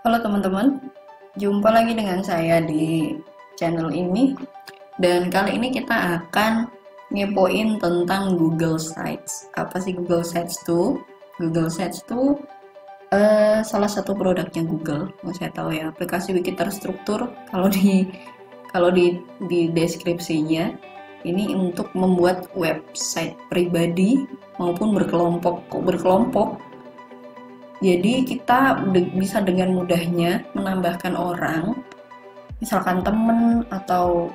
Halo teman-teman, jumpa lagi dengan saya di channel ini. Dan kali ini kita akan ngepoin tentang Google Sites. Apa sih Google Sites itu? Google Sites itu salah satu produknya Google. Saya tahu ya, aplikasi wiki terstruktur. Kalau di deskripsinya, ini untuk membuat website pribadi maupun berkelompok. Jadi kita bisa dengan mudahnya menambahkan orang, misalkan temen atau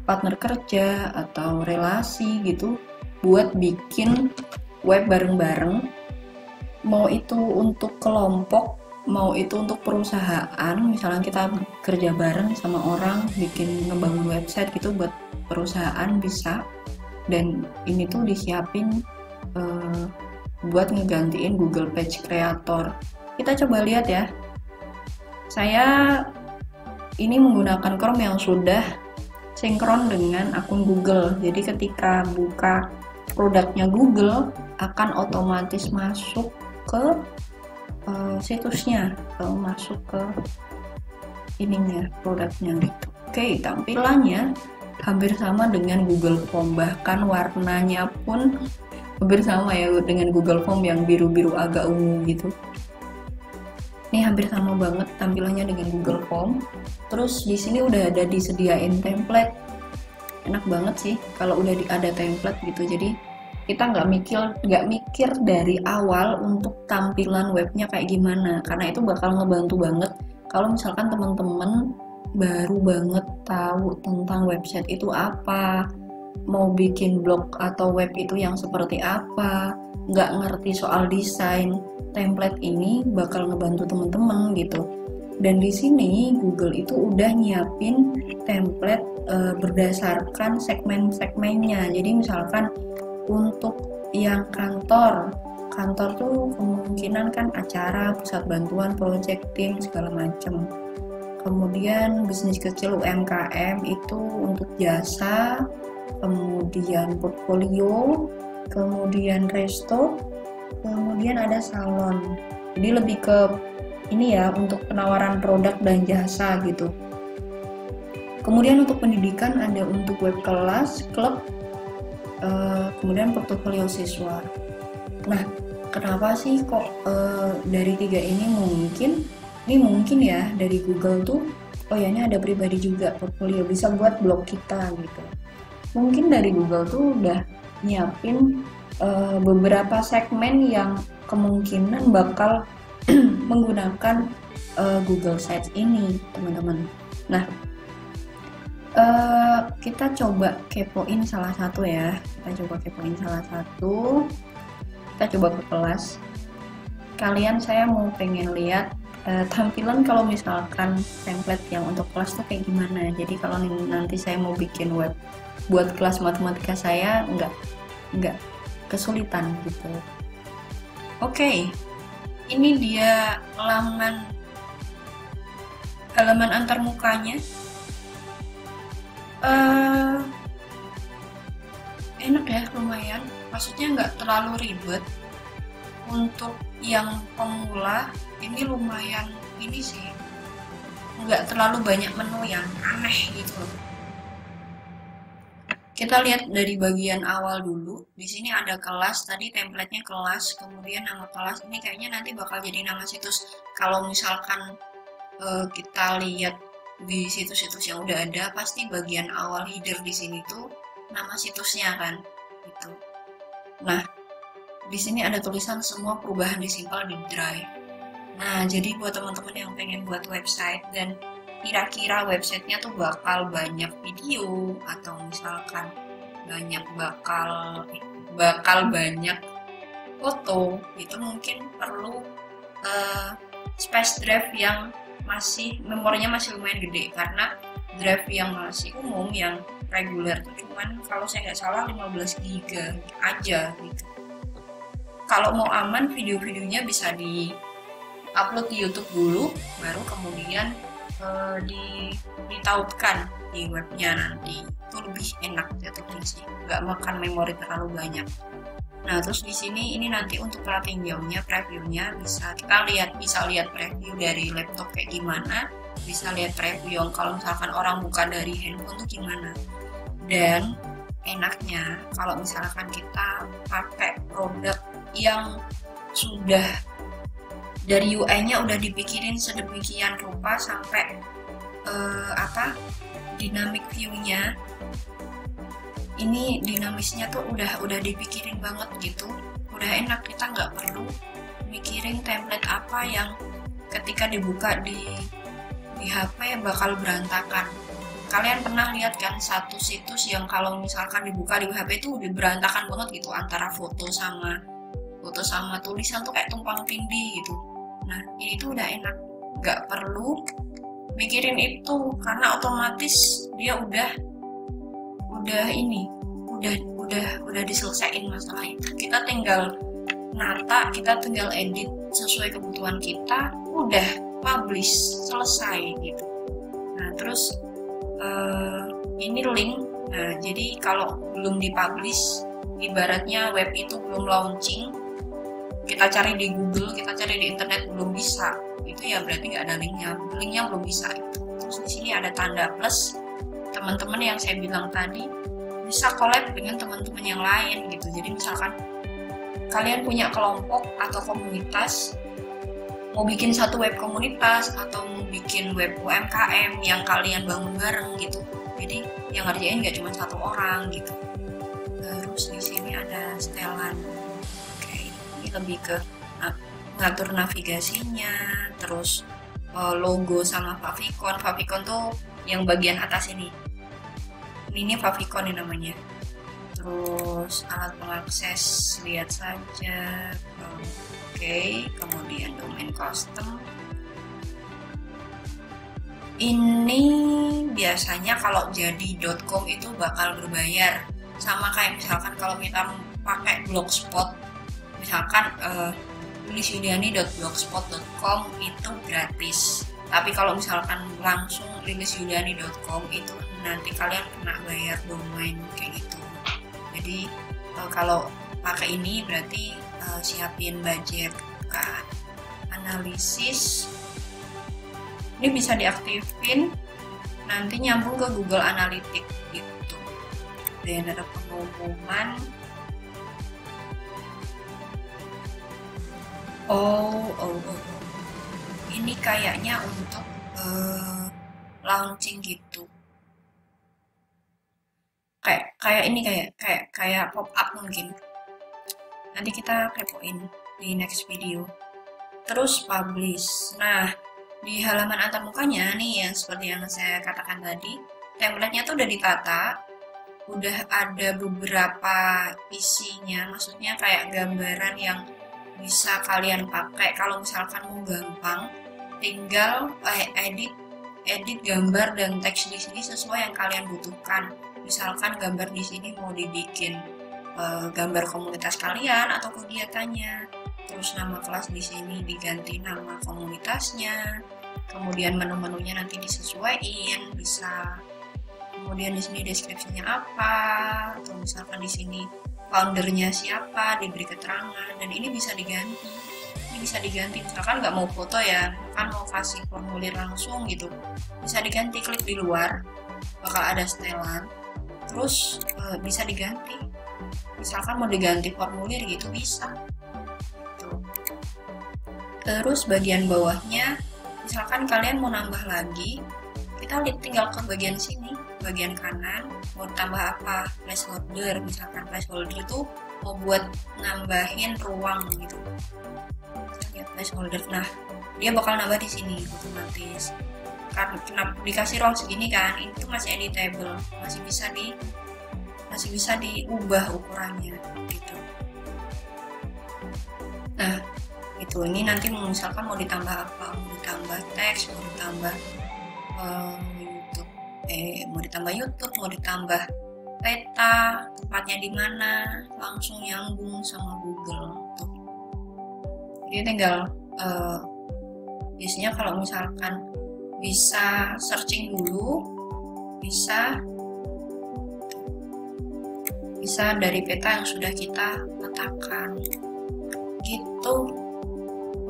partner kerja atau relasi gitu, buat bikin web bareng-bareng. Mau itu untuk kelompok, mau itu untuk perusahaan, misalnya kita kerja bareng sama orang bikin ngebangun website gitu buat perusahaan bisa. Dan ini tuh disiapin buat ngegantiin Google Page Creator. Kita coba lihat ya. Saya ini menggunakan Chrome yang sudah sinkron dengan akun Google. Jadi ketika buka produknya Google akan otomatis masuk ke situsnya, masuk ke ininya, produknya gitu. Oke, tampilannya hampir sama dengan Google Form, bahkan warnanya pun hampir sama ya dengan Google Form yang biru-biru agak ungu gitu. Ini hampir sama banget tampilannya dengan Google Form. Terus di sini udah ada disediain template. Enak banget sih kalau udah ada template gitu. Jadi kita nggak mikir dari awal untuk tampilan webnya kayak gimana. Karena itu bakal ngebantu banget kalau misalkan teman-teman baru banget tahu tentang website itu apa, mau bikin blog atau web itu yang seperti apa, nggak ngerti soal desain, template ini bakal ngebantu temen-temen gitu. Dan di sini Google itu udah nyiapin template berdasarkan segmen-segmennya. Jadi misalkan untuk yang kantor tuh kemungkinan kan acara, pusat bantuan, project team segala macem. Kemudian bisnis kecil UMKM itu untuk jasa, kemudian portfolio, kemudian resto, kemudian ada salon. Jadi lebih ke ini ya, untuk penawaran produk dan jasa gitu. Kemudian untuk pendidikan ada untuk web kelas, klub, kemudian portofolio siswa. Nah, kenapa sih kok dari tiga ini mungkin ya dari Google tuh, oh ya ini ada pribadi juga, portfolio bisa buat blog kita gitu. Mungkin dari Google tuh udah nyiapin beberapa segmen yang kemungkinan bakal menggunakan Google Sites ini, teman-teman. Nah, kita coba kepoin salah satu ya. Kita coba ke kelas. Saya mau pengen lihat tampilan kalau misalkan template yang untuk kelas tuh kayak gimana. Jadi kalau nanti saya mau bikin web buat kelas matematika saya nggak kesulitan gitu. Oke, ini dia halaman antarmukanya. Enak ya, lumayan. Maksudnya nggak terlalu ribet. Untuk yang pemula ini lumayan ini sih, nggak terlalu banyak menu yang aneh gitu. Kita lihat dari bagian awal dulu. Di sini ada kelas, tadi template-nya kelas, kemudian nama kelas ini kayaknya nanti bakal jadi nama situs. Kalau misalkan kita lihat di situs-situs yang udah ada, pasti bagian awal header di sini tuh nama situsnya kan, gitu. Nah, di sini ada tulisan semua perubahan disimpan di Drive. Nah, jadi buat teman-teman yang pengen buat website dan kira-kira websitenya tuh bakal banyak video atau misalkan bakal banyak foto, itu mungkin perlu space drive yang memorinya masih lumayan gede, karena drive yang masih umum yang reguler tuh cuman kalau saya nggak salah 15 GB aja gitu. Kalau mau aman video-videonya bisa di-upload di YouTube dulu, baru kemudian ditautkan di webnya nanti. Itu lebih enak jatuhnya sih, nggak makan memori terlalu banyak. Nah, terus di sini ini nanti untuk tinjaunya, previewnya bisa lihat preview dari laptop kayak gimana, bisa lihat preview yang kalau misalkan orang buka dari handphone tuh gimana. Dan enaknya kalau misalkan kita pakai produk yang sudah dari UI-nya udah dipikirin sedemikian rupa sampai dynamic view-nya ini dinamisnya tuh udah dipikirin banget gitu, udah enak, kita nggak perlu mikirin template apa yang ketika dibuka di HP bakal berantakan. Kalian pernah lihat kan satu situs yang kalau misalkan dibuka di HP itu udah berantakan banget gitu, antara foto sama tulisan tuh kayak tumpang tindih gitu. Nah, ini tuh udah enak, nggak perlu mikirin itu karena otomatis dia udah diselesaikan masalah itu. Kita tinggal nata, kita tinggal edit sesuai kebutuhan kita, udah publish, selesai gitu. Nah, terus ini link. Nah, jadi kalau belum dipublish, ibaratnya web itu belum launching, kita cari di Google, kita cari di internet belum bisa, itu ya berarti nggak ada linknya belum bisa. Terus di sini ada tanda plus, teman-teman yang saya bilang tadi bisa collab dengan teman-teman yang lain gitu. Jadi misalkan kalian punya kelompok atau komunitas, mau bikin satu web komunitas atau mau bikin web UMKM yang kalian bangun bareng gitu. Jadi yang ngerjain nggak cuma satu orang gitu. Terus di sini ada setelan. Oke, ini lebih ke ngatur navigasinya, terus logo sama favicon. Favicon tuh yang bagian atas ini. Ini favicon ini namanya. Terus alat pengakses, lihat saja. Oke, kemudian domain custom. Ini biasanya kalau jadi .com itu bakal berbayar. Sama kayak misalkan kalau kita pakai blogspot, misalkan lilisyuliani.blogspot.com itu gratis. Tapi kalau misalkan langsung lilisyuliani.com itu nanti kalian kena bayar domain kayak gitu. Jadi kalau pakai ini berarti siapin budget kan. Analisis ini bisa diaktifin, nanti nyambung ke Google Analytics gitu. Dan ada pengumuman. Ini kayaknya untuk launching gitu. Kayak ini kayak pop up mungkin. Nanti kita kepoin di next video. Terus publish. Nah, di halaman antarmukanya nih yang seperti yang saya katakan tadi, template-nya tuh udah ditata, udah ada beberapa isinya, maksudnya kayak gambaran yang bisa kalian pakai kalau misalkan mau gampang, tinggal edit gambar dan teks di sini sesuai yang kalian butuhkan. Misalkan gambar di sini mau dibikin gambar komunitas kalian atau kegiatannya, terus nama kelas di sini diganti nama komunitasnya, kemudian menu-menunya nanti disesuaikan, bisa. Kemudian di sini deskripsinya apa, atau misalkan di sini foundernya siapa, diberi keterangan, dan ini bisa diganti. Ini bisa diganti, misalkan nggak mau foto ya, kan mau kasih formulir langsung gitu, bisa diganti, klik di luar, bakal ada setelan, terus bisa diganti. Misalkan mau diganti formulir gitu bisa. Tuh. Terus bagian bawahnya, misalkan kalian mau nambah lagi, kita tinggal ke bagian sini, bagian kanan, mau tambah apa, placeholder. Misalkan placeholder itu mau buat nambahin ruang gitu. Ya, placeholder. Nah, dia bakal nambah di sini otomatis. Karena dikasih ruang segini kan, itu masih editable, masih bisa diubah ukurannya gitu. Nah, itu ini nanti misalkan mau ditambah apa, mau ditambah teks, mau ditambah YouTube, mau ditambah peta, tempatnya di mana, langsung nyambung sama Google tuh. Jadi tinggal biasanya kalau misalkan bisa searching dulu, bisa bisa dari peta yang sudah kita petakan gitu.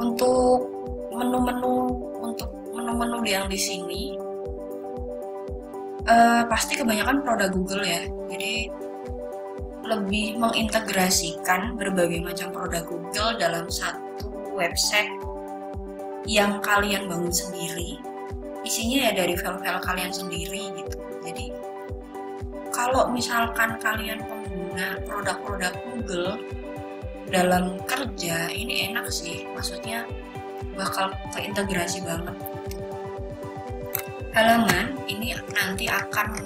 Untuk menu-menu yang di sini pasti kebanyakan produk Google ya, jadi lebih mengintegrasikan berbagai macam produk Google dalam satu website yang kalian bangun sendiri, isinya ya dari file-file kalian sendiri gitu. Jadi kalau misalkan kalian pengguna produk-produk Google dalam kerja, ini enak sih, maksudnya bakal keintegrasi banget. Halaman ini nanti akan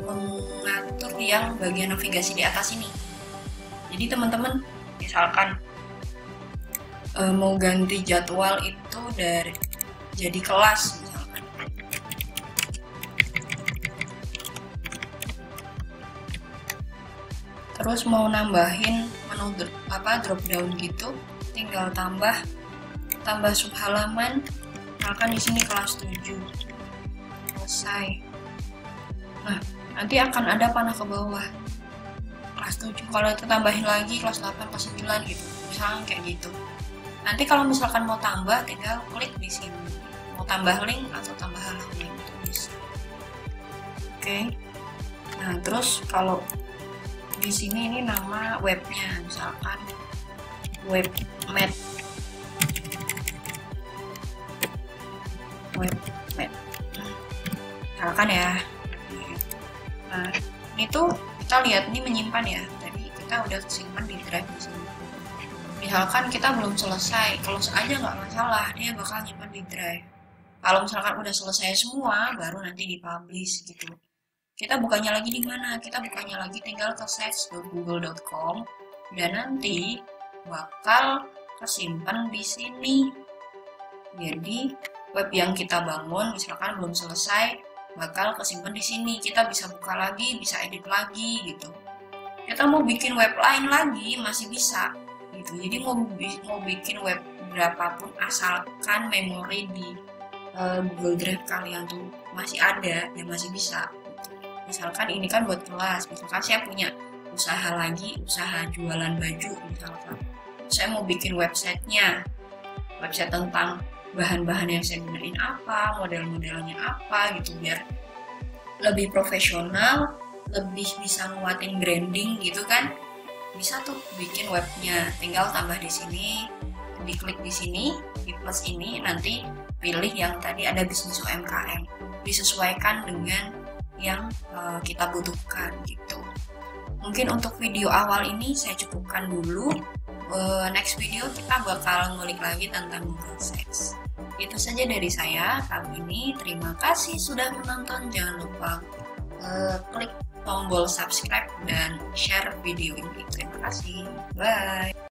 mengatur yang bagian navigasi di atas ini. Jadi teman-teman misalkan mau ganti jadwal itu dari jadi kelas misalkan, terus mau nambahin menu drop down gitu, tinggal tambah sub halaman, misalkan di sini kelas 7 selesai. Nah, nanti akan ada panah ke bawah kelas 7, kalau itu tambahin lagi kelas 8, kelas 9 gitu, misalnya kayak gitu. Nanti kalau misalkan mau tambah, tinggal klik di sini, mau tambah link atau tambah halaman itu bisa. Oke. Nah, terus kalau di sini ini nama webnya, misalkan webmed misalkan ya. Nah, itu kita lihat ini menyimpan ya, tadi kita udah simpan di drive di sini. Misalkan kita belum selesai, close aja nggak masalah, dia bakal nyimpan di drive. Kalau misalkan udah selesai semua, baru nanti dipublish gitu. Kita bukanya lagi di mana? Kita bukanya lagi tinggal ke search.google.com dan nanti bakal kesimpan di sini. Jadi web yang kita bangun misalkan belum selesai, bakal kesimpan di sini. Kita bisa buka lagi, bisa edit lagi gitu. Kita mau bikin web lain lagi masih bisa gitu. Jadi mau bikin web berapapun asalkan memori di Google Drive kalian tuh masih ada, ya masih bisa. Misalkan ini kan buat kelas, misalkan saya punya usaha lagi, usaha jualan baju misalkan. Saya mau bikin websitenya, website tentang bahan-bahan yang saya gunain apa, model-modelnya apa gitu, biar lebih profesional, lebih bisa nguatin branding gitu kan. Bisa tuh bikin webnya, tinggal tambah di sini, diklik di sini, di plus ini, nanti pilih yang tadi ada bisnis UMKM, disesuaikan dengan yang kita butuhkan gitu. Mungkin untuk video awal ini saya cukupkan dulu. Next video kita bakal ngulik lagi tentang Google Sites. Itu saja dari saya kali ini. Terima kasih sudah menonton. Jangan lupa klik tombol subscribe dan share video ini. Terima kasih. Bye.